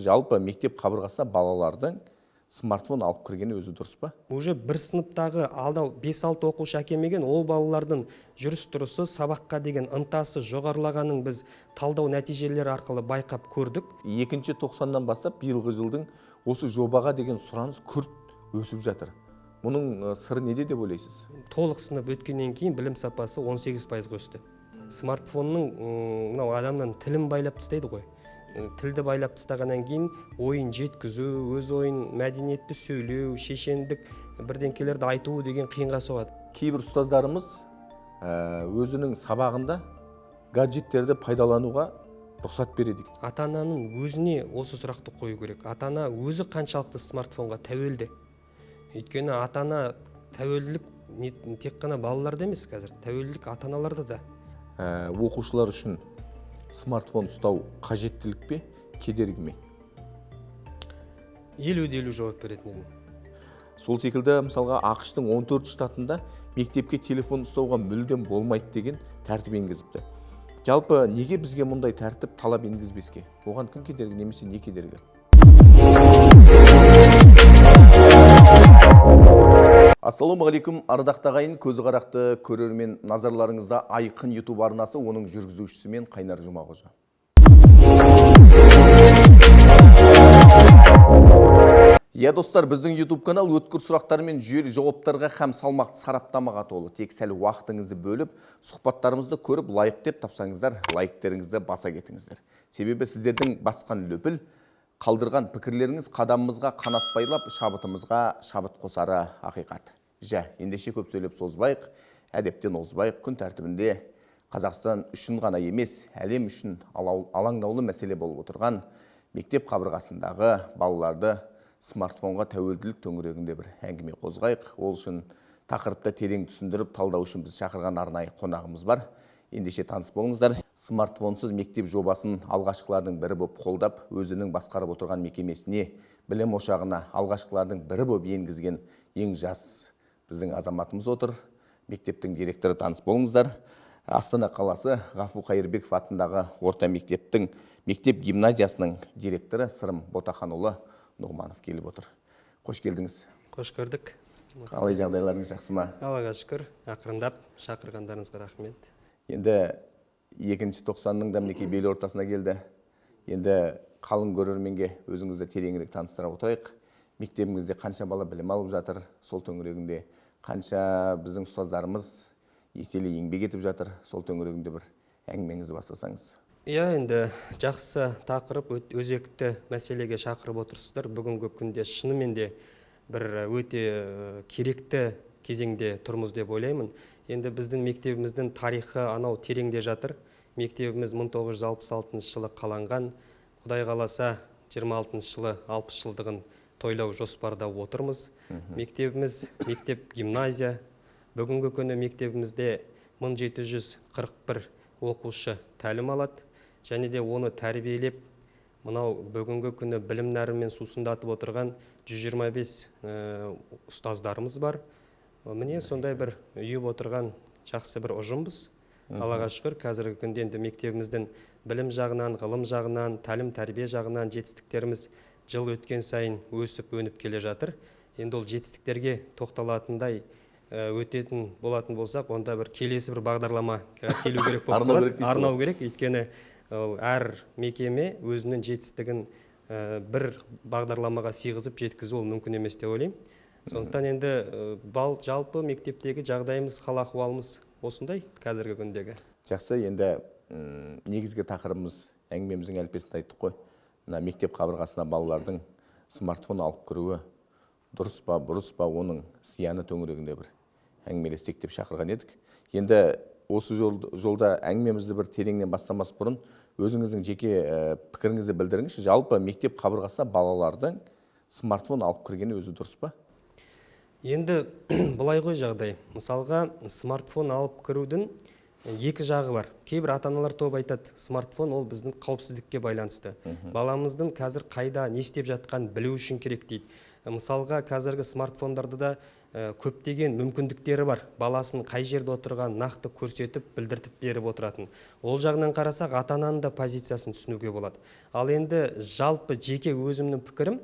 жалпы мектеп қабырғасына балалардың смартфон алып кіргені өзі дұрыс па? Уже бір сыныптағы алда 5-6 оқушы әкелмеген, ол балалардың жүріс тұрысы, сабаққа деген ынтасы жоғарылағанын біз талдау нәтижелері арқылы байқап көрдік. Екінші 90-нан бастап биылғы жылдың осы жобаға деген сұраныс күрт өсіп жатыр. Мұның сыры неде деп ойлайсыз? Толық сынып өткеннен кейін білім сапасы 18%-ға өсті. Смартфонның адамнан тілін байлап тастайды ғой. Тілді байлап тастағаннан кейін ойын жеткізу, өз ойын мәдениетті сөйлеу, шешендік бірдеңкелерді айту деген қиынға соғады. Кейбір ұстаздарымыз өзінің сабағында гаджеттерді пайдалануға рұқсат береді. Ата-ананың өзіне осы сұрақты қою керек. Ата-ана өзі қаншалықты смартфонға тәуелді. Өйткені ата-ана тәуелділік тек қана балаларда емес қазір, тәуелділік ата-аналарда да. Оқушылар үшін смартфон ұстау қажеттілік пе, кедергі ме? 50-50 жауап беретін едім. Сол секілді мысалға ақш-тың 14 штатында мектепке телефон ұстауға мүлдем болмайды деген тәртіп енгізіпті. Жалпы неге бізге мұндай тәртіп талап енгізбеске? Оған кім кедергі немесе не кедергі? Ассалаумағалейкум, ардақты ағайын, көзі қарақты көрермен, назарларыңызда Айқын YouTube арнасы, оның жүргізушісі мен Қайнар Жұмағожа. Достар, біздің YouTube канал өткір сұрақтар мен жүйелі жауаптарға һәм салмақты сараптамаға толы. Тек сәл уақытыңызды бөліп, сұхбаттарымызды көріп, лайк деп тапсаңыздар, лайктеріңізді баса кетіңіздер. Себебі сіздердің басқан löпіл, қалдырған пікірлеріңіз қадамымызға қанат байлап, шабытымызға шабыт қосары ақиқат. Ендеше көп сөйлеп созбайық, әдептен озбайық. Күн тәртібінде Қазақстан үшін ғана емес, әлем үшін алаңдаулы мәселе болып отырған мектеп қабырғасындағы балаларды смартфонға тәуелділік төңірегінде бір әңгіме қозғайық. Ол үшін тақырыпты терең түсіндіріп, талдау үшін біз шақырған арнайы қонағымыз бар. Ендеше таныс болыңыздар. Смартфонсыз мектеп жобасын алғашқылардың бірі болып қолдап, өзінің басқарып отырған мекемесіне, білім ошағына алғашқылардың бірі болып енгізген ең жас біздің азаматымыз отыр. Мектептің директоры, таныс болыңыздар. Астана қаласы Ғафу Қайырбеков атындағы орта мектептің мектеп гимназиясының директоры Сырым Ботаханұлы Нұғманов келіп отыр. Қош келдіңіз. Қош көрдік. Қалай жағдайларыңыз жақсы ма? Аллаға шүкір, ақырындап шақырғандарыңызға рахмет. Енді 2-90-ның да мінекей бел ортасына келді. Енді қалың көрерменге өзіңізді тереңірек таныстыра отырайық. Мектебіңізде қанша бала білім алып жатыр? Сол төңірегінде қанша біздің ұстаздарымыз еселі еңбек етіп жатыр? Сол төңірегінде бір әңгімеңізді бастасаңыз. Енді жақсы тақырып, өзекті мәселеге шақырып отырсыздар. Бүгінгі күнде шынымен де бір өте керекті кезеңде тұрмыз деп ойлаймын. Енді біздің мектебіміздің тарихы анау тереңде жатыр. Мектебіміз 1966 жылы қаланған. Құдай қаласа 26 жылы 60 жылдығын тойлау жоспарда отырмыз. Мектебіміз мектеп гимназия. Бүгінгі күні мектебімізде 1741 оқушы тәлім алады. Және де оны тәрбиелеп, мынау бүгінгі күні білім нәрімен сусындатып отырған 125 ұстаздарымыз бар. Міне сондай бір үйіп отырған жақсы бір ұжымбыз. Аллаға шүкір, қазіргі күнде енді мектебіміздің білім жағынан, ғылым жағынан, тәлім тәрбие жағынан жетістіктеріміз жыл өткен сайын өсіп өніп келе жатыр. Енді ол жетістіктерге тоқталатындай өтетін болатын болсақ, онда бір келесі бір бағдарлама келу керек болып қалады. Арнау керек, өйткені әр мекеме өзінің жетістігін бір бағдарламаға сыйғызып жеткізу ол мүмкін емес деп ойлаймын. Сондықтан енді жалпы мектептегі жағдайымыз, хал ахуалымыз осындай қазіргі күндегі. Жақсы, енді негізгі тақырыбымыз әңгімеміздің әліппесінде айттық қой. Мектеп қабырғасына балалардың смартфон алып кіруі дұрыс па, бұрыс па, оның зияны төңірегінде бір әңгімелестік деп шақырған едік. Енді осы жолда әңгімемізді бір тереңнен бастамас бұрын өзіңіздің жеке пікіріңізді білдіріңізші. Жалпы мектеп қабырғасына балалардың смартфон алып кіргені өзі дұрыс па? Енді былай ғой жағдай. Мысалға смартфон алып кірудің екі жағы бар. Кейбір ата-аналар тобы айтады, смартфон ол біздің қауіпсіздікке байланысты. Баламыздың қазір қайда не істеп жатқанын білу үшін керек дейді. Мысалға қазіргі смартфондарда да көптеген мүмкіндіктері бар. Баласын қай жерде отырған нақты көрсетіп, білдіртіп беріп отыратын. Ол жағынан қарасақ, ата-ананың да позициясын түсінуге болады. Ал енді жалпы жеке өзімнің пікірім,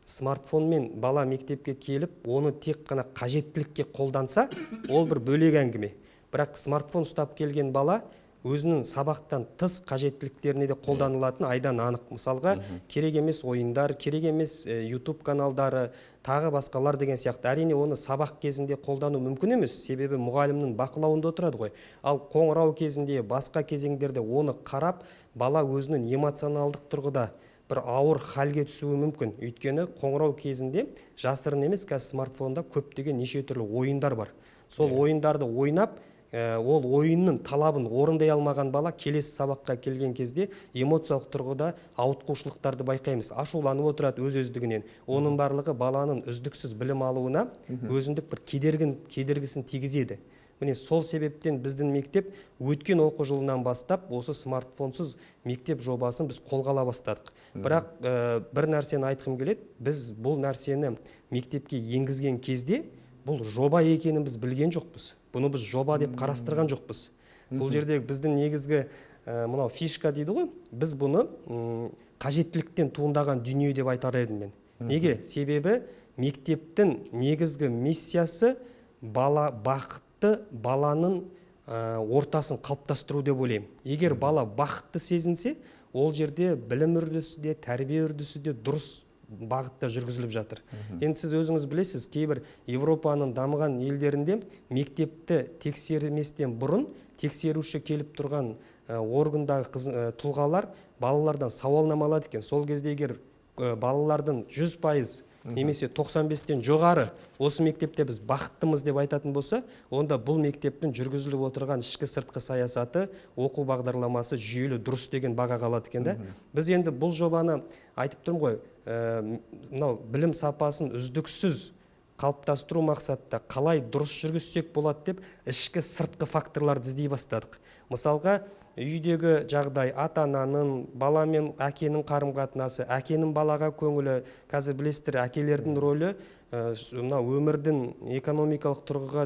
смартфонмен бала мектепке келіп, оны тек қана қажеттілікке қолданса, ол бір бөлек әңгіме. Бірақ смартфон ұстап келген бала өзінің сабақтан тыс қажеттіліктеріне де қолданылатын айдан анық. Мысалға, керек емес ойындар, керек емес YouTube каналдары, тағы басқалар деген сияқты. Әрине оны сабақ кезінде қолдану мүмкін емес, себебі мұғалімнің бақылауында отырады ғой. Ал қоңырау кезінде, басқа кезеңдерде оны қарап, бала өзінің эмоционалдық тұрғыда бір ауыр халге түсуі мүмкін. Өйткені қоңырау кезінде жасырын емес, қазір смартфонда көптеген неше түрлі ойындар бар. Сол ойындарды ойнап, ол ойынның талабын орындай алмаған бала келесі сабаққа келген кезде эмоциялық тұрғыда ауытқушылықтарды байқаймыз. Ашуланып отырады өз-өздігінен. Оның барлығы баланың үздіксіз білім алуына өзіндік бір кедергісін тигізеді. Міне сол себептен біздің мектеп өткен оқу жылынан бастап осы смартфонсыз мектеп жобасын біз қолға ала бастадық. Бірақ бір нәрсені айтқым келеді, біз бұл нәрсені мектепке енгізген кезде бұл жоба екенін біз білген жоқпыз. Бұны біз жоба деп қарастырған жоқпыз. Бұл жерде біздің негізгі мынау фишка дейді ғой, біз бұны қажеттіліктен туындаған дүние деп айтар едім мен. Неге? Себебі мектептің негізгі миссиясы бақытты баланың ортасын қалыптастыру деп ойлаймын. Егер бала бақытты сезінсе, ол жерде білім үрдісі де, тәрбие үрдісі де дұрыс бағытта жүргізіліп жатыр. Енді сіз өзіңіз білесіз, кейбір Европаның дамыған елдерінде мектепті тексерместен бұрын тексеруші келіп тұрған органдағы тұлғалар балалардан сауалнама алады екен. Сол кезде егер балалардың 100% немесе 95-тен жоғары осы мектепте біз бақыттымыз деп айтатын болса, онда бұл мектептің жүргізіліп отырған ішкі сыртқы саясаты, оқу бағдарламасы жүйелі дұрыс деген бағаға алады екен да. Біз енді бұл жобаны айтып тұрмын ғой, мынау білім сапасын үздіксіз қалыптастыру мақсатта қалай дұрыс жүргізсек болады деп ішкі сыртқы факторларды іздей бастадық. Мысалға, үйдегі жағдай, ата-ананың, бала мен әкенің қарым-қатынасы, әкенің балаға көңілі, қазір білесіздер, әкелердің рөлі өмірдің экономикалық тұрғыға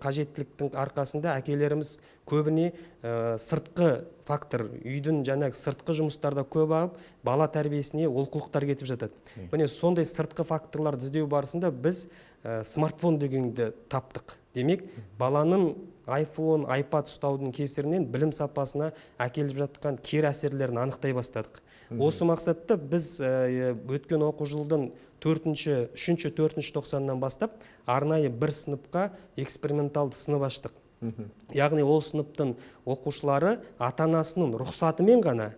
қажеттіліктің арқасында әкелеріміз көбіне сыртқы фактор, үйдің жаңағы сыртқы жұмыстарда көп алып, бала тәрбиесіне олқылықтар кетіп жатады. Міне сондай сыртқы факторларды іздеу барысында біз смартфон дегенді таптық. Демек, баланың iPhone, iPad ұстаудың кесірінен білім сапасына әкеліп жатқан кері әсерлерін анықтай бастадық. Осы мақсатта біз өткен оқу жылдың 3-4 тоқсаннан бастап арнайы бір сыныпқа эксперименталды сынып аштық. Яғни ол сыныптың оқушылары ата-анасының рұқсатымен ғана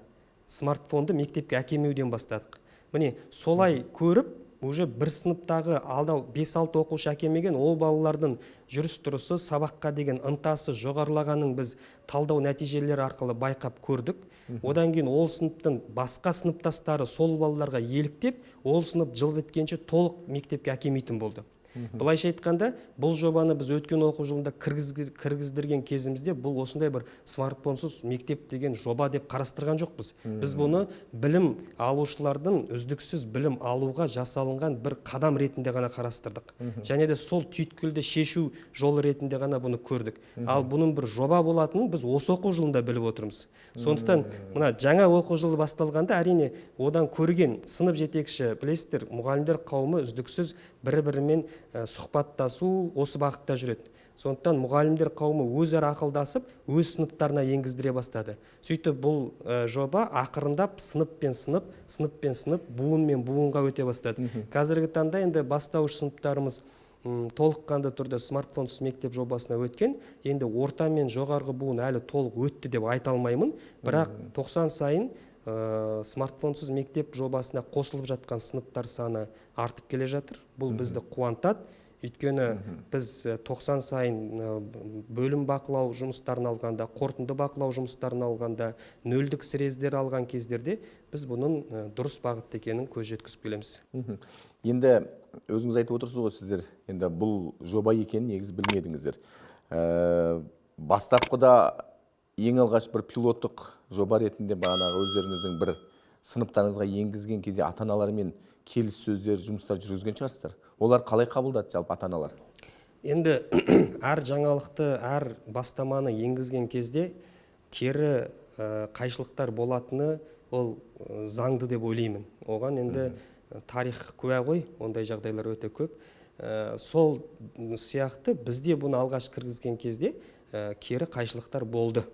смартфонды мектепке әкелмеуден бастадық. Міне солай көріп, уже бір сыныптағы алда 5-6 оқушы әкелмеген, ол балалардың жүріс-тұрысы, сабаққа деген ынтасы жоғарылағанын біз талдау нәтижелері арқылы байқап көрдік. Одан кейін ол сыныптың басқа сыныптастары сол балаларға еліктеп, ол сынып жыл біткенше толық мектепке әкелмейтін болды. Былайша айтқанда, бұл жобаны біз өткен оқу жылында кіргіздірген кезімізде бұл осындай бір смартфонсыз мектеп деген жоба деп қарастырған жоқпыз. Біз бұны білім алушылардың үздіксіз білім алуға жасалынған бір қадам ретінде ғана қарастырдық. Және де сол түйткілді шешу жолы ретінде ғана бұны көрдік. Ал бұның бір жоба болатынын біз осы оқу жылында біліп отырмыз. Сондықтан мына жаңа оқу жылы басталғанда әрине одан көрген сынып жетекші, білесіздер, мұғалімдер қауымы үздіксіз бір-бірімен сұхбаттасу осы бағытта жүреді. Сондықтан мұғалімдер қауымы өзара ақылдасып, өз сыныптарына енгіздіре бастады. Сөйтіп бұл жоба ақырындап сынып пен сынып, буын мен буынға өте бастады. Қазіргі таңда енді бастауыш сыныптарымыз толыққанды түрде смартфонсыз мектеп жобасына өткен. Енді орта мен жоғарғы буын әлі толық өтті деп айта алмаймын. Бірақ 90 сайын смартфонсыз мектеп жобасына қосылып жатқан сыныптар саны артып келе жатыр. Бұл бізді қуантады. Өйткені біз 90 сайын бөлім бақылау жұмыстарын алғанда, қорытынды бақылау жұмыстарын алғанда, нөлдік сірездер алған кездерде біз бұның дұрыс бағытта екенін көз жеткізіп келеміз. Енді өзіңіз айтып отырсыз ғой, сіздер енді бұл жоба екенін негіз білмедіңіздер. Бастапқыда ең алғаш бір пилоттық жоба ретінде бағанағы өздеріңіздің бір сыныптарыңызға енгізген кезде ата-аналармен келіссөздер, жұмыстар жүргізген шығарсыздар. Олар қалай қабылдады жалпы ата-аналар? Енді әр жаңалықты, әр бастаманы енгізген кезде кері қайшылықтар болатыны ол заңды деп ойлаймын. Оған енді тарих куә ғой, ондай жағдайлар өте көп. Сол сияқты бізде бұны алғаш кіргізген кезде кері қайшылықтар болды.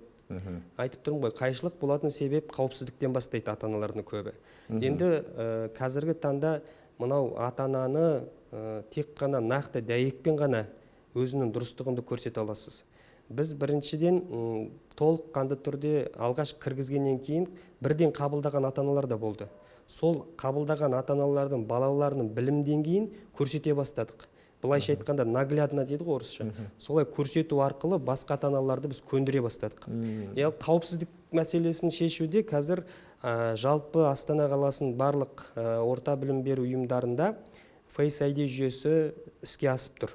Айтып тұрмын ғой, қайшылық болатын себеп қауіпсіздіктен бастайды ата-аналардың көбі. Енді қазіргі таңда мынау ата-ананы тек қана нақты дәйекпен ғана өзінің дұрыстығында көрсете аласыз. Біз біріншіден толыққанды түрде алғаш кіргізгеннен кейін бірден қабылдаған ата-аналар да болды. Сол қабылдаған ата-аналардың балаларының білім деңгейін көрсете бастадық. Былайша айтқанда наглядно дейді ғой орысша. Солай көрсету арқылы басқа ата-аналарды біз көндіре бастадық. Қауіпсіздік мәселесін шешуде қазір жалпы Астана қаласының барлық орта білім беру ұйымдарында Face ID жүйесі іске асып тұр.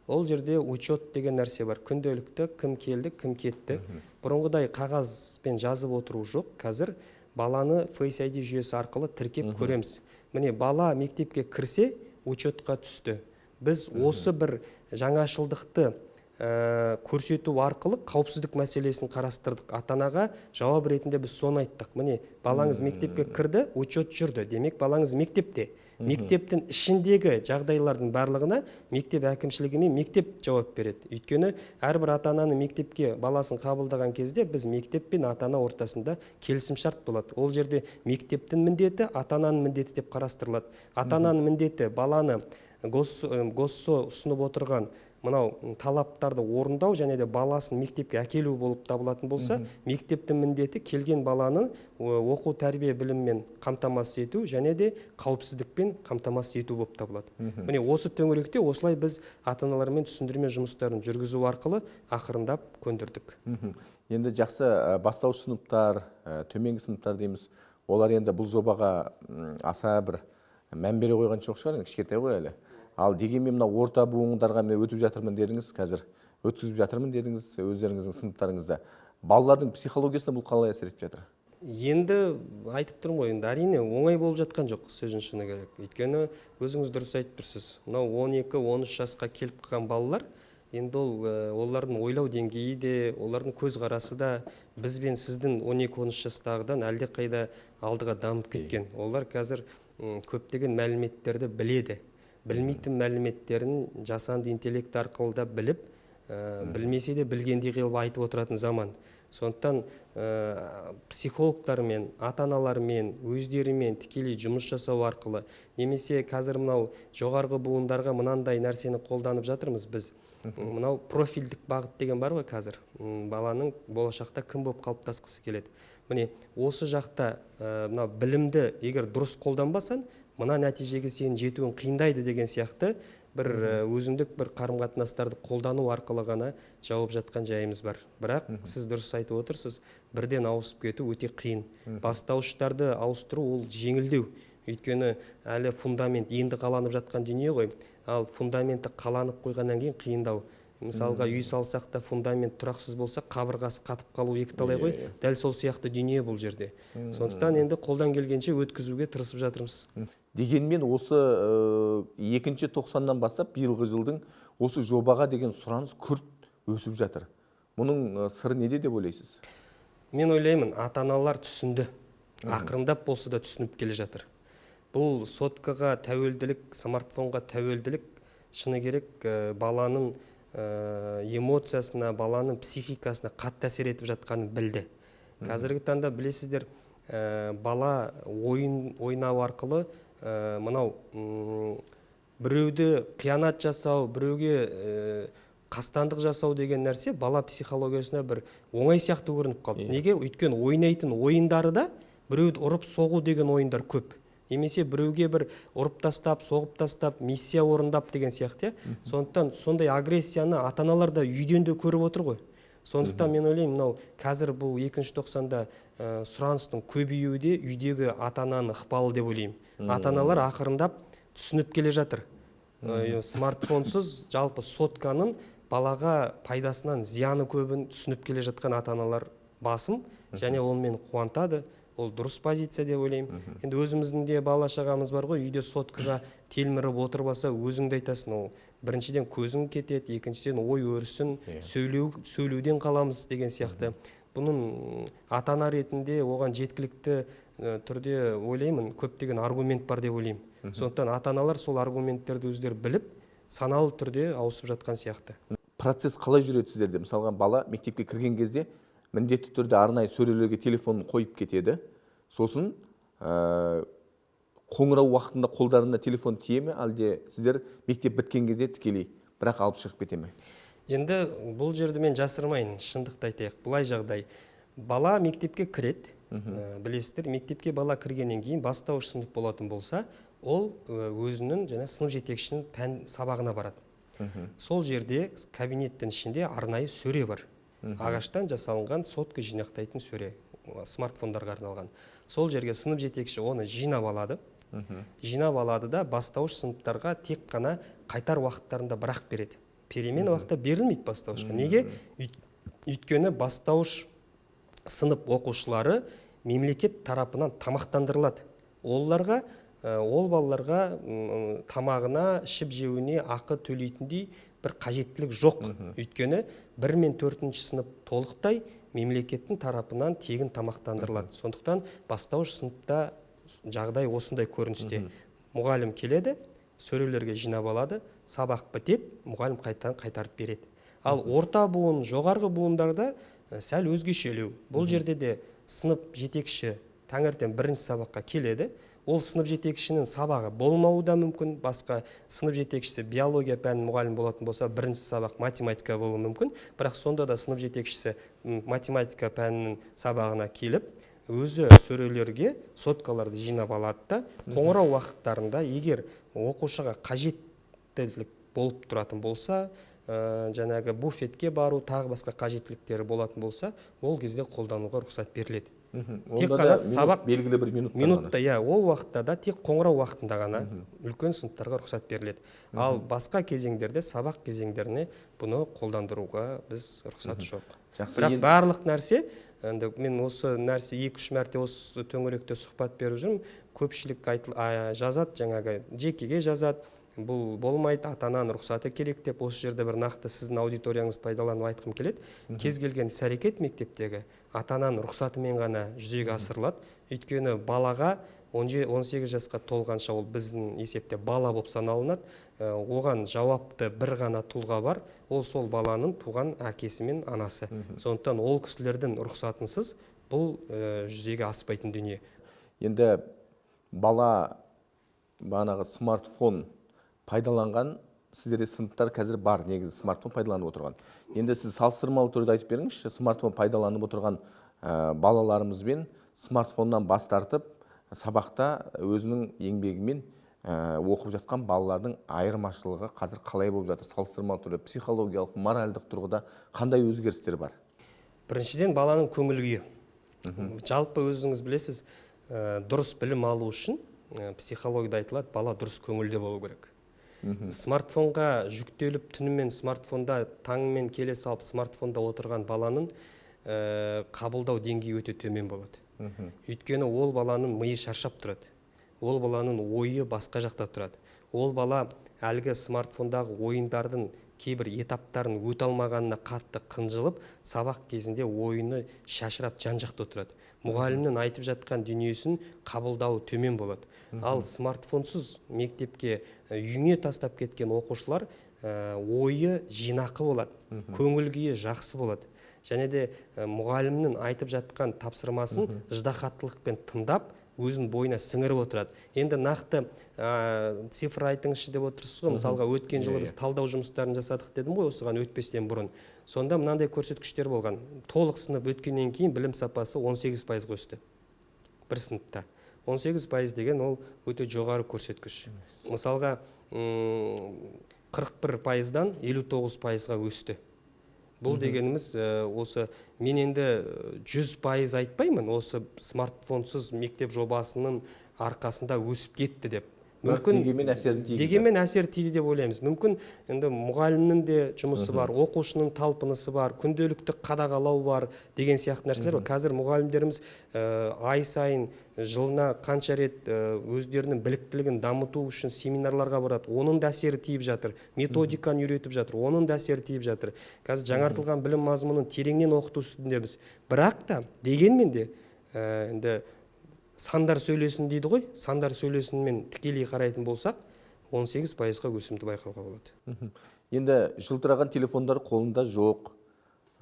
Ол жерде учет деген нәрсе бар. Күнделікті кім келді, кім кетті. Бұрынғыдай қағазбен жазып отыру жоқ. Қазір баланы Face ID жүйесі арқылы тіркеп көреміз. Міне бала мектепке кірсе, учетқа түсті. Біз осы бір жаңашылдықты көрсету арқылы қауіпсіздік мәселесін қарастырдық. Ата-анаға жауап ретінде біз соны айттық. Міне балаңыз мектепке кірді, учет жүрді. Демек балаңыз мектепте. Мектептің ішіндегі жағдайлардың барлығына мектеп әкімшілігі мен мектеп жауап береді. Өйткені әрбір ата-ананы мектепке баласын қабылдаған кезде біз мектеп пен ата-ана ортасында келісімшарт болады. Ол жерде мектептің міндеті, ата-ананың міндеті деп қарастырылады. Ата-ананың міндеті баланы ГОССО ұсынып отырған мынау талаптарды орындау және де баласын мектепке әкелу болып табылатын болса, мектептің міндеті келген баланы оқу тәрбие біліммен қамтамасыз ету және де қауіпсіздікпен қамтамасыз ету болып табылады. Міне осы төңіректе осылай біз ата-аналармен түсіндірме жұмыстарын жүргізу арқылы ақырындап көндірдік. Енді жақсы бастауыш сыныптар, төменгі сыныптар дейміз. Олар енді бұл жобаға аса бір мән бере қойған жоқ шығар, кішкентай ғой әлі. Ал дегенмен мына орта буындарға мен өтіп жатырмын дедіңіз, қазір өткізіп жатырмын дедіңіз өздеріңіздің сыныптарыңызда. Балалардың психологиясына бұл қалай әсер етіп жатыр? Енді айтып тұрмын ғой, енді әрине оңай болып жатқан жоқ, сөздің шыны керек. Өйткені өзіңіз дұрыс айтып тұрсыз. Мынау 12-13 жасқа келіп қалған балалар, енді олардың ойлау деңгейі де, олардың көзқарасы да бізбен сіздің 12-13 жастағыдан әлде қайда алдыға дамып кеткен. Олар қазір көптеген мәліметтерді біледі. Білмейтін мәліметтерін жасанды интеллект арқылы да біліп, білмесе де білгендей қылып айтып отыратын заман. Сондықтан психологтармен, ата-аналармен, өздерімен тікелей жұмыс жасау арқылы, немесе қазір мынау жоғарғы буындарға мынандай нәрсені қолданып жатырмыз біз. Мынау профильдік бағыт деген бар ғой қазір. Баланың болашақта кім болып қалыптасқысы келеді. Міне осы жақта мынау білімді егер дұрыс қолданбасаң, мына нәтижеге сен жетуін қиындайды деген сияқты бір өзіндік бір қарым-қатынастарды қолдану арқылы ғана жауап жатқан жайымыз бар. Бірақ сіз дұрыс айтып отырсыз, бірден ауысып кету өте қиын. Бастауыштарды ауыстыру ол жеңілдеу. Өйткені әлі фундамент енді қаланып жатқан дүние ғой. Ал фундаменті қаланып қойғаннан кейін қиындау. Мысалға үй салсақ та фундамент тұрақсыз болса, қабырғасы қатып қалу екіталай ғой. Дәл сол сияқты дүние бұл жерде. Сондықтан енді қолдан келгенше өткізуге тырысып жатырмыз. Дегенмен осы 2-ші тоқсаннан бастап биылғы жылдың осы жобаға деген сұраныс күрт өсіп жатыр. Мұның сыры неде деп ойлайсыз? Мен ойлаймын, ата-аналар түсінді. Ақырындап болса да түсініп келе жатыр. Бұл соткаға тәуелділік, смартфонға тәуелділік шыны керек баланың эмоциясына, баланың психикасына қатты әсер етіп жатқанын білді. Қазіргі таңда білесіздер, бала ойнау арқылы мынау біреуді қиянат жасау, біреуге қастандық жасау деген нәрсе бала психологиясына бір оңай сияқты көрініп қалды. Неге? Өйткені ойнайтын ойындарда біреуді ұрып соғу деген ойындар көп. Немесе біреуге бір ұрып тастап, соғып тастап, миссия орындап деген сияқты. Сондықтан сондай агрессияны ата-аналар да үйден де көріп отыр ғой. Сондықтан мен ойлаймын, мынау қазір бұл 2-ші тоқсанда сұраныстың көбеюі де үйдегі ата-ананың ықпалы деп ойлаймын. Ата-аналар ақырындап түсініп келе жатыр. Смартфонсыз жалпы сотканың балаға пайдасынан зияны көбін түсініп келе жатқан ата-аналар басым, және ол мені қуантады. Ол дұрыс позиция деп ойлаймын. Енді өзіміздің де бала шағамыз бар ғой, үйде соткаға телміріп отырбаса, өзіңді айтасың, ол біріншіден көзің кетеді, екіншіден ой өрісін, сөйлеуден қаламыз деген сияқты. Бұның ата-ана ретінде оған жеткілікті түрде ойлаймын, көптеген аргумент бар деп ойлаймын. Сондықтан ата-аналар сол аргументтерді өздері біліп, саналы түрде ауысып жатқан сияқты. Процесс қалай жүреді сіздерде? Мысалға бала мектепке кірген кезде міндетті түрде арнайы сөрелерге телефонын қойып кетеді. Сосын қоңырау уақытында қолдарында телефон тие ме, әлде сіздер мектеп біткен кезде тікелей бірақ алып шығып кете ме? Енді бұл жерді мен жасырмайын, шындықты айтайық. Бұлай жағдай. Бала мектепке кіреді. Білесіздер, мектепке бала кіргеннен кейін бастауыш сынып болатын болса, ол өзінің сынып жетекшінің пән сабағына барады. Сол жерде кабинеттің ішінде арнайы сөре бар. Ағаштан жасалынған сотка жинақтайтын сөре, смартфондарға арналған. Сол жерге сынып жетекші оны жинап алады. Жинап алады да бастауыш сыныптарға тек қана қайтар уақыттарында бірақ береді. Перемен уақытта берілмейді бастауышқа. Неге? Өйткені бастауыш сынып оқушылары мемлекет тарапынан тамақтандырылады. Ол балаларға тамағына, ішіп жеуіне ақы төлейтіндей бір қажеттілік жоқ. Өйткені 1 мен 4 сынып толықтай мемлекеттің тарапынан тегін тамақтандырылады. Сондықтан бастауыш сыныпта жағдай осындай көріністе. Мұғалім келеді, сөрелерге жинап алады, сабақ бітеді, мұғалім қайтарып береді. Ал орта буын, жоғарғы буындарда сәл өзгешелеу. Бұл жерде де сынып жетекші таңертең бірінші сабаққа келеді. Ол сынып жетекшінің сабағы болмауы да мүмкін. Басқа сынып жетекшісі биология пәнінің мұғалім болатын болса, бірінші сабақ математика болуы мүмкін. Бірақ сонда да сынып жетекшісі математика пәнінің сабағына келіп, өзі сөрелерге соткаларды жинап алады да, қоңырау уақыттарында егер оқушыға қажеттілік болып тұратын болса, жаңағы буфетке бару, тағы басқа қажеттіліктері болатын болса, ол кезде қолдануға рұқсат беріледі. Тек қана сабақ белгілі бір минутта, ол уақытта да тек қоңырау уақытында ғана үлкен сыныптарға рұқсат беріледі. Ал басқа кезеңдерде, сабақ кезеңдеріне бұны қолдандыруға біз рұқсат жоқ. Бірақ барлық нәрсе, мен осы нәрсе 2-3 мәрте осы төңіректе сұхбат беріп жүрмін, көпшілік жазады, жаңағы жекеге жазады, бұл болмайды, ата-ананың рұқсаты керек деп. Осы жерде бір нақты сіздің аудиторияңызды пайдаланып айтқым келеді. Кез келген іс-әрекет мектептегі ата-ананың рұқсатымен ғана жүзеге асырылады. Өйткені балаға 18 жасқа толғанша ол біздің есепте бала болып саналынады. Оған жауапты бір ғана тұлға бар, ол сол баланың туған әкесі мен анасы. Сондықтан ол кісілердің рұқсатынсыз бұл жүзеге аспайтын дүние. Енді бала бағанағы смартфон пайдаланған сіздерде сыныптар қазір бар, негізі смартфон пайдаланып отырған. Енді сіз салыстырмалы түрде айтып беріңізші, смартфон пайдаланып отырған балаларымызбен смартфоннан бас тартып, сабақта өзінің еңбегімен оқып жатқан балалардың айырмашылығы қазір қалай болып жатыр? Салыстырмалы түрде психологиялық, моральдық тұрғыда қандай өзгерістер бар? Біріншіден баланың көңіл күйі. Жалпы өзіңіз білесіз, дұрыс білім алу үшін психологияда айтылады, бала дұрыс көңілде болу керек. Смартфонға жүктеліп түнімен смартфонда таңмен келе салып смартфонда отырған баланың қабылдау деңгейі өте төмен болады. Өйткені ол баланың миы шаршап тұрады. Ол баланың ойы басқа жақта тұрады. Ол бала әлгі смартфондағы ойындардың кейбір этаптарын өте алмағанына қатты қынжылып, сабақ кезінде ойыны шашырап жан-жақта отырады. Мұғалімнің айтып жатқан дүниесін қабылдауы төмен болады. Ал смартфонсыз мектепке үйіңе тастап кеткен оқушылар ойы жинақы болады, көңіл күйі жақсы болады. Және де мұғалімнің айтып жатқан тапсырмасын ыждахаттылықпен тыңдап, өзінің бойына сіңіріп отырады. Енді нақты цифр айтыңызшы деп отырсыз ғой. Мысалға, өткен жылы біз талдау жұмыстарын жасадық дедім ғой, осыған өтпестен бұрын. Сонда мынандай көрсеткіштер болған. Толық сынып өткеннен кейін білім сапасы 18%-ға өсті. Бір сыныпта. 18% деген ол өте жоғары көрсеткіш. Мысалға, 41%-дан 59%-ға өсті. Бұл дегеніміз осы, мен енді 100% айтпаймын, осы смартфонсыз мектеп жобасының арқасында өсіп кетті деп. дегенмен әсерін тигізді. дегенмен әсер тиді деп ойлаймыз. Мүмкін енді мұғалімнің де жұмысы бар, оқушының талпынысы бар, күнделікті қадағалау бар деген сияқты нәрселер бар. Қазір мұғалімдеріміз ай сайын, жылына қанша рет өздерінің біліктілігін дамыту үшін семинарларға барады. Оның да әсері тиіп жатыр. Методиканы үйретіп жатыр. Оның да әсері тиіп жатыр. Қазір жаңартылған білім мазмұнын тереңнен оқыту үстіндеміз. Бірақ та дегенмен де енді сандар сөйлесін дейді ғой. Сандар сөйлесінмен тікелей қарайтын болсақ, 18%-ға өсімді байқауға болады. Енді жылтыраған телефондар қолында жоқ.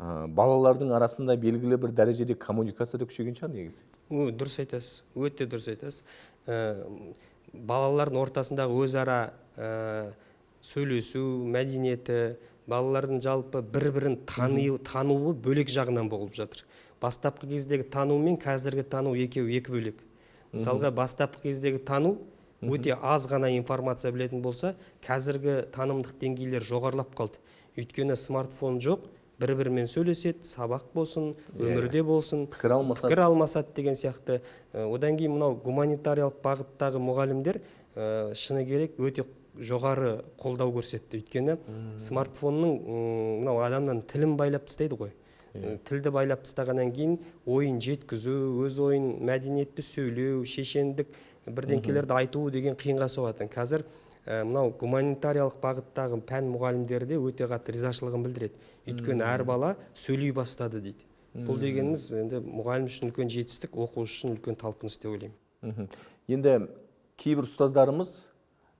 Балалардың арасында белгілі бір дәрежеде коммуникацияда күшейген шығар негізі. Дұрыс айтасыз, өте дұрыс айтасыз. Балалардың ортасындағы өзара сөйлесу, мәдениеті, балалардың жалпы бір-бірін тануы бөлек жағынан болып жатыр. Бастапқы кездегі тану мен қазіргі тану екеуі екі бөлек. Мысалға, бастапқы кездегі тану өте аз ғана информация білетін болса, қазіргі танымдық деңгейлер жоғарылап қалды. Өйткені смартфон жоқ, бір-бірімен сөйлеседі, сабақ болсын, өмірде болсын, пікір алмасады деген сияқты. Одан кейін мынау гуманитариялық бағыттағы мұғалімдер шыны керек өте жоғары қолдау көрсетті. Өйткені смартфонның мынау адамнан тілін байлап тастайды ғой. Тілді байлап тастағаннан кейін ойын жеткізу, өз ойын мәдениетті сөйлеу, шешендік бірдеңкелерді айту деген қиынға соғады. Қазір мынау гуманитариялық бағыттағы пән мұғалімдері де өте қатты ризашылығын білдіреді. Өйткені әр бала сөйлей бастады дейді. Бұл дегеніміз енді мұғалім үшін үлкен жетістік, оқушы үшін үлкен талпыныс деп ойлаймын. Енді кейбір ұстаздарымыз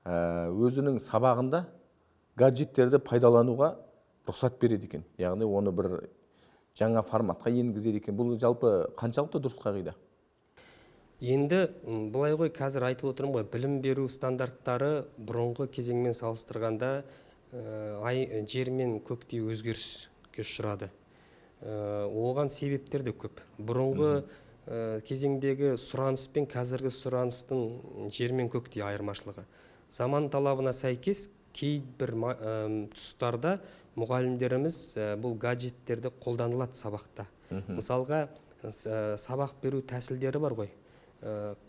өзінің сабағында гаджеттерді пайдалануға рұқсат береді екен. Яғни оны бір жаңа форматқа енгізеді екен. Бұл жалпы қаншалықты дұрыс қағида? Енді былай ғой, қазір айтып отырмын ғой, білім беру стандарттары бұрынғы кезеңмен салыстырғанда жер мен көктей өзгеріске ұшырады. Оған себептер де көп. Бұрынғы кезеңдегі сұраныс пен қазіргі сұраныстың жер мен көктей айырмашылығы. Заман талабына сәйкес кейбір тұстарда мұғалімдеріміз бұл гаджеттерді қолданылады сабақта. Мысалға, сабақ беру тәсілдері бар ғой.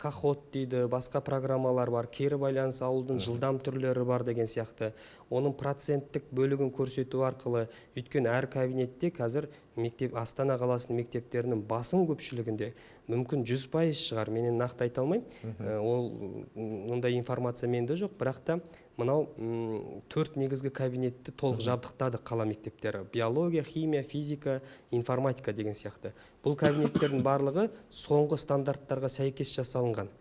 Кахот дейді, басқа программалар бар, кері байланыс алудың жылдам түрлері бар деген сияқты. Оның проценттік бөлігін көрсету арқылы, өйткені әр кабинетте қазір Астана қаласының мектептерінің басым көпшілігінде мүмкін 100% шығар, менен нақты айта алмаймын. Ондай информация менде жоқ, бірақ та мынау 4 негізгі кабинетті толық жабдықтады қала мектептері. Биология, химия, физика, информатика деген сияқты. Бұл кабинеттердің барлығы соңғы стандарттарға сәйкес жасалынған.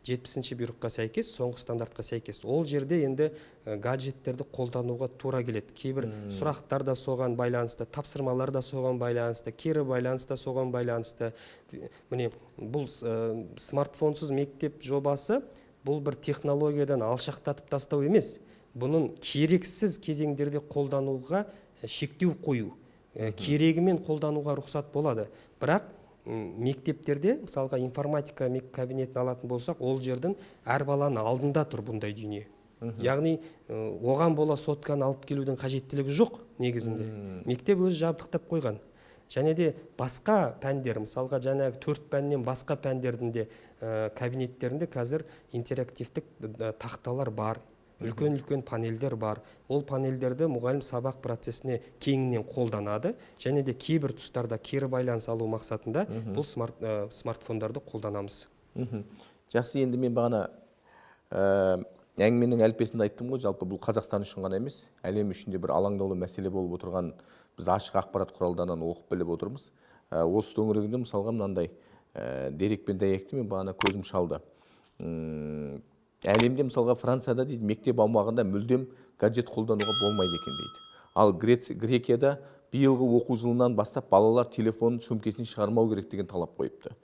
70-ші бұйрыққа сәйкес, соңғы стандартқа сәйкес. Ол жерде енді гаджеттерді қолдануға тура келеді. Кейбір сұрақтар да соған байланысты, тапсырмалар да соған байланысты, кері байланыс та соған байланысты. Міне, бұл смартфонсыз мектеп жобасы бұл бір технологиядан алшақтатып тастау емес. Бұның керексіз кезеңдерде қолдануға шектеу қою. Керегімен қолдануға рұқсат болады. Бірақ мектептерде, мысалға информатика кабинетін алатын болсақ, ол жердің әр баланың алдында тұр бұндай дүние. Яғни оған бола сотканы алып келудің қажеттілігі жоқ негізінде. Мектеп өзі жабдықтап қойған. Және де басқа пәндер, мысалға жаңағы 4 пәннен басқа пәндердің де кабинеттерінде қазір интерактивтік тақталар бар. Үлкен-үлкен панельдер бар. Ол панельдерді мұғалім сабақ процесіне кеңінен қолданады. Және де кейбір тұстарда кері байланыс алу мақсатында бұл смартфондарды қолданамыз. Жақсы, енді мен бағана әңгіменің әліппесінде айттым ғой, жалпы бұл Қазақстан үшін ғана емес, әлем үшін де бір алаңдаулы мәселе болып отырған, біз ашық ақпарат құралдарынан оқып біліп отырмыз. Осы төңірегінде мысалға мынандай дерек пен дәйекті мен бағана көзім шалды. Әлемде мысалға Францияда дейді, мектеп аумағында мүлдем гаджет қолдануға болмайды екен дейді. Ал Грекияда биылғы оқу жылынан бастап балалар телефонын сөмкесінен шығармау керек деген талап қойыпты.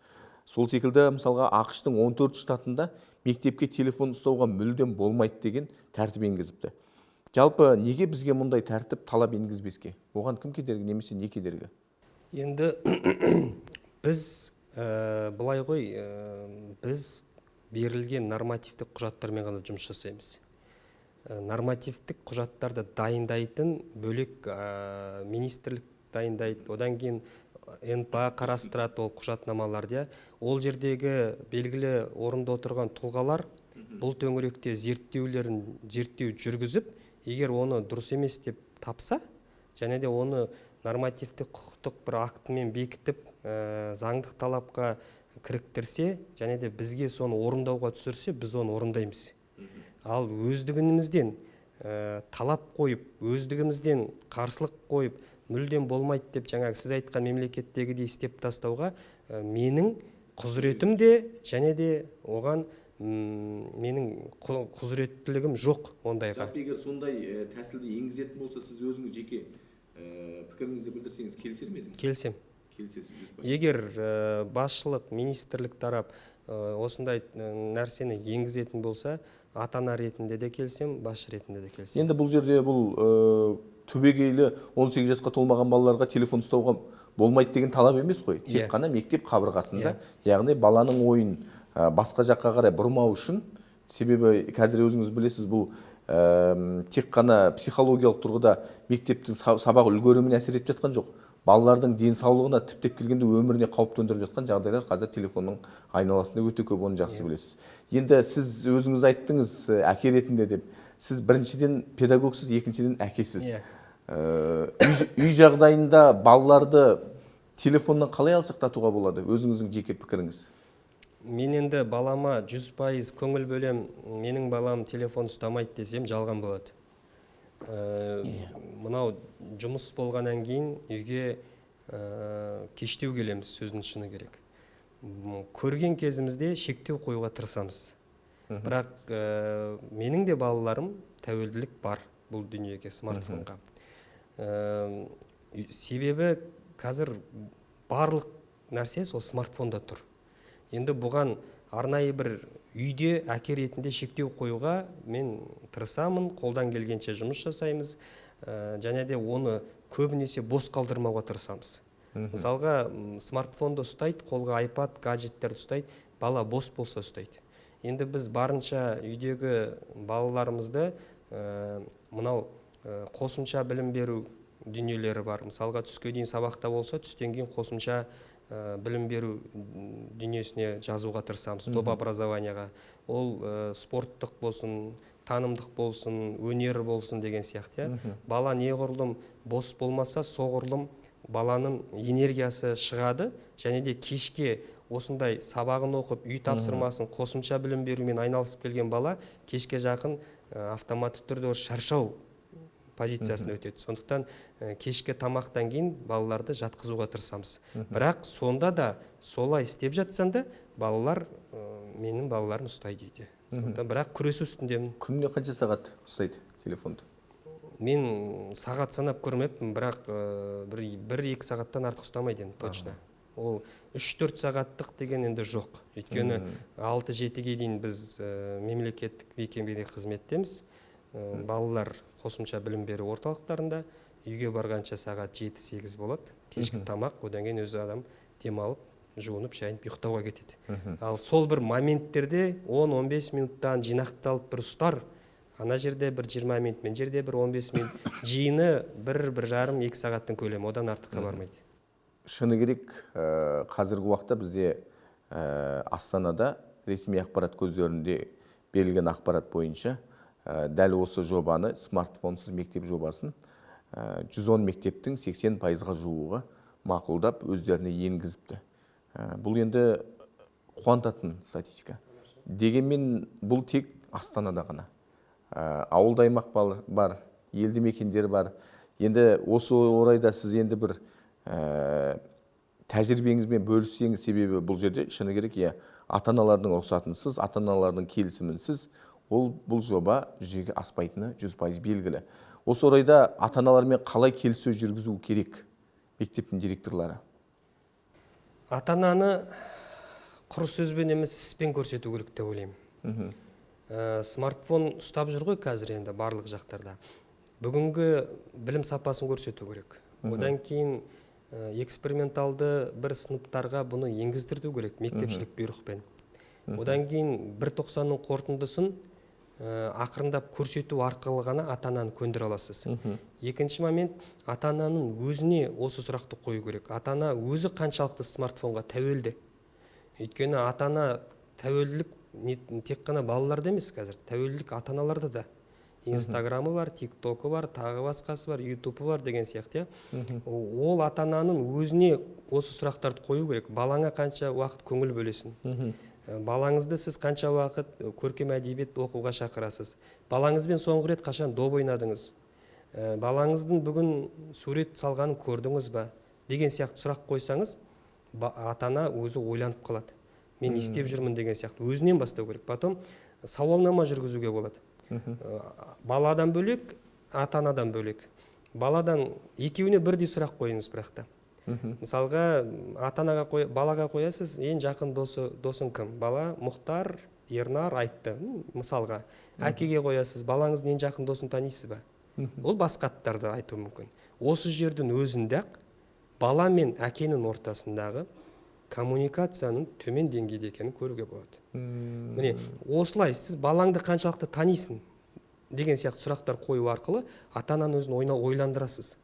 Сол секілді мысалға ақш-тың 14 штатында мектепке телефон ұстауға мүлдем болмайды деген тәртіп енгізіпті. Жалпы неге бізге мұндай тәртіп талап енгізбеске? Оған кім кедергі, немесе не кедергі? Енді біз былай ғой, біз берілген нормативтік құжаттармен ғана жұмыс жасаймыз. Нормативтік құжаттарды дайындайтын бөлек министрлік дайындайды. Одан кейін НПА қарастырады ол құжатнамаларды. Ол жердегі белгілі орында отырған тұлғалар бұл төңіректе зерттеу жүргізіп, егер оны дұрыс емес деп тапса, және де оны нормативтік құқықтық бір актімен бекітіп, заңдық талапқа кіріктірсе, және де бізге соны орындауға түсірсе, біз оны орындаймыз. Ал өздігімізден талап қойып, өздігімізден қарсылық қойып, мүлдем болмайды деп жаңағы сіз айтқан мемлекеттегідей істеп тастауға менің құзыретім де, және де оған менің құзыреттілігім жоқ ондайға. Егер сондай тәсілді енгізетін болса, сіз өзіңіз жеке пікіріңізді білдірсеңіз келісер ме едіңіз? Келсем. Келісесіз. Егер басшылық, министрлік тарап осындай нәрсені енгізетін болса, ата-ана ретінде де келсем, басшы ретінде де келсем. Енді бұл жерде бұл түбегейлі 18 жасқа толмаған балаларға телефон ұстауға болмайды деген талап емес қой. Тек қана мектеп қабырғасында, яғни баланың ойын басқа жаққа қарай бұрмау үшін, себебі қазір өзіңіз білесіз, бұл тек қана психологиялық тұрғыда мектептің сабақ үлгеріміне әсер етіп жатқан жоқ. Балалардың денсаулығына, тіптеп келгенде өміріне қауіп төндіріп жатқан жағдайлар қазір телефонның айналасында өте көп, оны жақсы білесіз. Енді сіз өзіңіз айттыңыз әке ретінде деп. Сіз біріншіден педагогсыз, екіншіден әкесіз. Үй жағдайында балаларды телефоннан қалай алшақтатуға болады? Өзіңіздің жеке пікіріңіз. Мен енді балама 100% көңіл бөлем, менің балам телефон ұстамайды десем жалған болады. Мынау жұмыс болғаннан кейін үйге кештеу келеміз, сөздің шыны керек. Көрген кезімізде шектеу қоюға тырысамыз. Бірақ менің де балаларым тәуелділік бар бұл дүниеге, смартфонға. Себебі қазір барлық нәрсе сол смартфонда тұр. Енді бұған арнайы бір үйде әке ретінде шектеу қоюға мен тырысамын, қолдан келгенше жұмыс жасаймыз, және де оны көбінесе бос қалдырмауға тырысамыз. Мысалға, смартфонды ұстайды, қолға iPad, гаджеттер ұстайды, бала бос болса ұстайды. Енді біз барынша үйдегі балаларымызды мынау қосымша білім беру дүниелері бар. Мысалға, түске дейін сабақта болса, түстен кейін қосымша білім беру дүниесіне жазуға тырысамыз, топ образованияға. Ол спорттық болсын, танымдық болсын, өнер болсын деген сияқты. Бала неғұрлым бос болмаса, соғұрлым баланың энергиясы шығады, және де кешке осындай сабағын оқып, үй тапсырмасын қосымша білім берумен айналысып келген бала кешке жақын автоматты түрде шаршау позициясына өтеді. Сондықтан кешке тамақтан кейін балаларды жатқызуға тырысамыз. Бірақ сонда да солай істеп жатсанда балалар менің балаларым ұстайды үйде. Сондықтан бірақ күресу үстіндемін. Күніне қанша сағат ұстайды телефонды? Мен сағат санап көрмеппін, бірақ 1-2 сағаттан артық ұстамайды енді точно. Ол 3-4 сағаттық деген енді жоқ. Өйткені 6-7-ге дейін біз мемлекеттік мекемеде қызметтеміз. Балалар қосымша білім беру орталықтарында, үйге барғанша сағат 7-8 болады. Кешкі тамақ, одан кейін өзі адам демалып, жуынып, шайынып, ұйықтауға кетеді. Ал сол бір моменттерде 10-15 минуттан жинақталып бір ұстар, ана жерде бір 20 минут, мен жерде бір 15 минут, жиыны 1-1,5-2 сағаттың көлемі, одан артыққа бармайды. Шыны керек, қазіргі уақытта бізде Астанада ресми ақпарат көздерінде берілген ақпарат бойынша дәл осы жобаны, смартфонсыз мектеп жобасын 110 мектептің 80%-ға жуығы мақұлдап өздеріне енгізіпті. Бұл енді қуантатын статистика. Дегенмен бұл тек Астанада ғана. Ауылда аймақ бар, елді мекендер бар. Енді осы орайда сіз енді бір тәжірибеңізбен бөліссеңіз, себебі бұл жерде шыны керек, ата-аналардың рұқсатынсыз, ата-аналардың келісімінсіз бұл жоба жүзеге аспайтыны 100% белгілі. Осы орайда ата-аналармен қалай келіссөз жүргізу керек мектептің директорлары? Ата-ананы құр сөзбен емес іспен көрсету керек деп ойлаймын. Смартфон ұстап жүр ғой қазір енді барлық жақтарда. Бүгінгі білім сапасын көрсету керек. Одан кейін эксперименталды бір сыныптарға бұны енгіздіру керек мектепшілік бұйрықпен. Одан кейін 1.90-ның қорытындысын ақырындап көрсету арқылы ғана ата-ананы көндіре аласыз. Екінші момент, ата-ананың өзіне осы сұрақты қою керек. Ата-ана өзі қаншалықты смартфонға тәуелді. Өйткені ата-ана тәуелділік тек қана балаларда емес, қазір тәуелділік ата-аналарда да. Инстаграмы бар, тиктокі бар, тағы басқасы бар, ютубы бар деген сияқты. Ол ата-ананың өзіне осы сұрақтарды қою керек. Балаңа қанша уақыт көңіл бөлесің? Балаңызды сіз қанша уақыт көркем әдебиет оқуға шақырасыз? Балаңызбен соңғы рет қашан доп ойнадыңыз? Балаңыздың бүгін сурет салғанын көрдіңіз ба? Деген сияқты сұрақ қойсаңыз, ата-ана өзі ойланып қалады. Мен істеп жүрмін деген сияқты өзінен бастау керек. Потом сауалнама жүргізуге болады. Баладан бөлек, ата-анадан бөлек. Баладан екеуіне бірдей сұрақ қойыңыз бірақта. Мысалға, балаға қоясыз, ең жақын досың кім? Бала Мұхтар, Ернар айтты. Мысалға, әкеге қоясыз, балаңыздың ең жақын досын танисыз ба? Ол басқа аттарды айту мүмкін. Осы жердің өзінде-ақ бала мен әкенің ортасындағы коммуникацияның төмен деңгейде екенін көруге болады. Міне, осылай сіз балаңды қаншалықты танисың деген сияқты сұрақтар қою арқылы ата-ананың өзін ойландырасыз.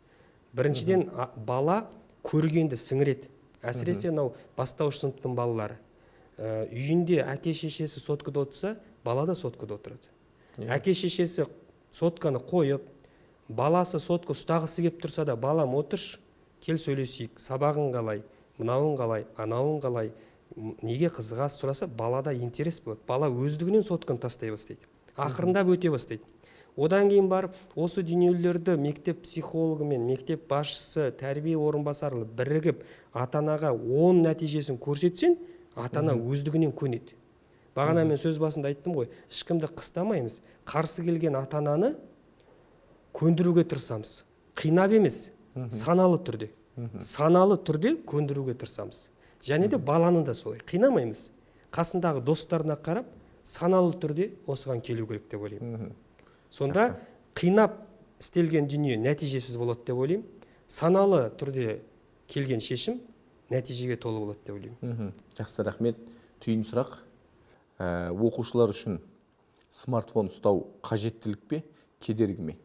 Біріншіден, бала көргенді сіңіреді. Әсіресе бастауыш сыныптың балалары. Үйінде әке-шешесі соткада отырса, бала да соткада отырады. Әке-шешесі сотканы қойып, баласы сотка ұстағысы кеп тұрса да, балам отырш, кел сөйлесейік, сабағың қалай, мынауың қалай, анауың қалай, неге қызығасыз сұраса, балада интерес болады. Бала өздігінен сотканы тастай бастайды. Ақырындап өте бастайды. Одан кейін барып, осы дүниелерді мектеп психологы мен мектеп басшысы, тәрбие орынбасары бірігіп, ата-анаға 10 нәтижесін көрсетсен, ата-ана өздігінен көнеді. Бағана мен сөз басында айттым ғой, ешкімді қыстамаймыз. Қарсы келген ата-ананы көндіруге тырысамыз. Қинап емес, саналы түрде. Саналы түрде көндіруге тырысамыз. Және де баланы да солай қинамаймыз. Қасындағы достарына қарап, саналы түрде осыған келу керек деп ойлаймын. Сонда қинап істелген дүние нәтижесіз болады деп ойлаймын. Саналы түрде келген шешім нәтижеге толы болады деп ойлаймын. Жақсы, рахмет. Түйін сұрақ. Оқушылар үшін смартфон ұстау қажеттілік пе, кедергі ме?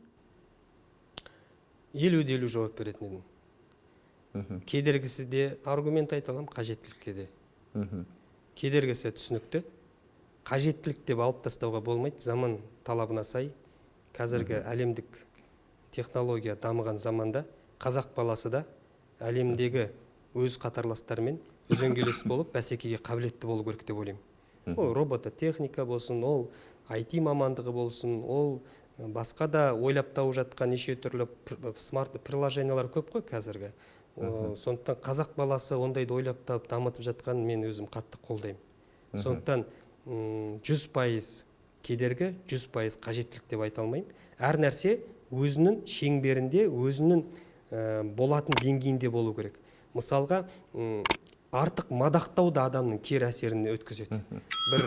50-50 жауап беретін едім. Кедергісі де аргумент айта аламын, қажеттілікке де. Кедергісі түсінікті. Қажеттілік деп алып тастауға болмайды. Заман талабына сай, қазіргі әлемдік технология дамыған заманда қазақ баласы да әлемдегі өз қатарластарымен үзеңгілес болып, бәсекеге қабілетті болу керек деп ойлаймын. Ол робототехника болсын, ол IT мамандығы болсын, ол басқа да ойлап тауып жатқан неше түрлі смарт приложениялар көп қой қазіргі. Сондықтан қазақ баласы ондайды ойлап тауып дамытып жатқан мен өзім қатты қолдаймын. Сондықтан 100% кедергі, 100% қажеттілік деп айта алмаймын. Әр нәрсе өзінің шеңберінде, өзінің болатын деңгейінде болу керек. Мысалға, артық мадақтау да адамның кері әсерін өткізеді. Бір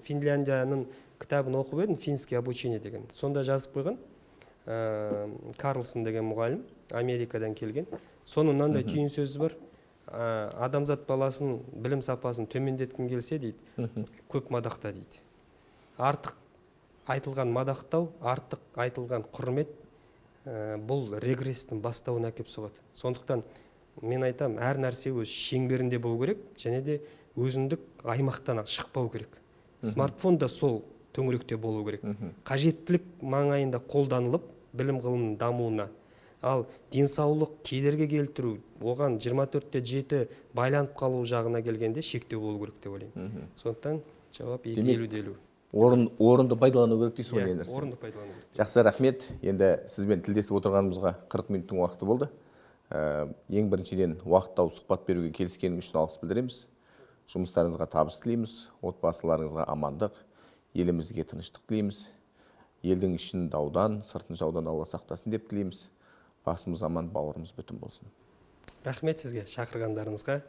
Финляндияның кітабын оқып едім, финский обучение деген. Сонда жазып қойған Карлсон деген мұғалім, Америкадан келген. Соның мынандай түйін сөзі бар. Адамзат баласын білім сапасын төмендеткің келсе дейді, көп мадақта дейді. Артық айтылған мадақтау, артық айтылған құрмет бұл регресстің бастауына әкеп соғады. Сондықтан мен айтам, әр нәрсе өз шеңберінде болу керек, және де өзіндік аймақтан шықпау керек. Смартфон да сол төңіректе болу керек. Қажеттілік маңайында қолданылып, білім ғылымның дамуына. Ал денсаулық кедергі келтіру, оған 24/7 байланып қалу жағына келгенде шектеу болу керек деп ойлаймын. Сондықтан жауап 50-50. Орынды пайдалану керек дейсіз ғой енді. Орынды пайдалану керек. Жақсы, рахмет. Енді сізбен тілдесіп отырғанымызға 40 минуттың уақыты болды. Ең біріншіден уақыт тауып сұхбат беруге келіскенің үшін алғыс білдіреміз. Жұмыстарыңызға табыс тілейміз, отбасыларыңызға амандық, елімізге тыныштық тілейміз. Елдің ішін даудан, сыртын жаудан Алла сақтасын деп тілейміз. Басымыз аман, бауырымыз бүтін болсын. Рахмет сізге шақырғандарыңызға.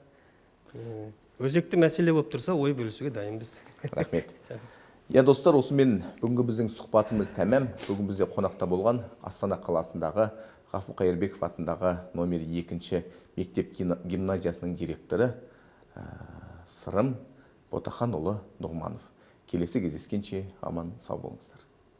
Өзекті мәселе болып тұрса, ой бөлісуге дайынбыз. Рахмет. Достар, осымен бүгінгі біздің сұхбатымыз тәмам. Бүгін бізде қонақта болған Астана қаласындағы Ғафу Қайырбеков атындағы номер 2 мектеп гимназиясының директоры Сырым Ботаханұлы Нұғманов. Келесі кездескенше аман сау болыңыздар.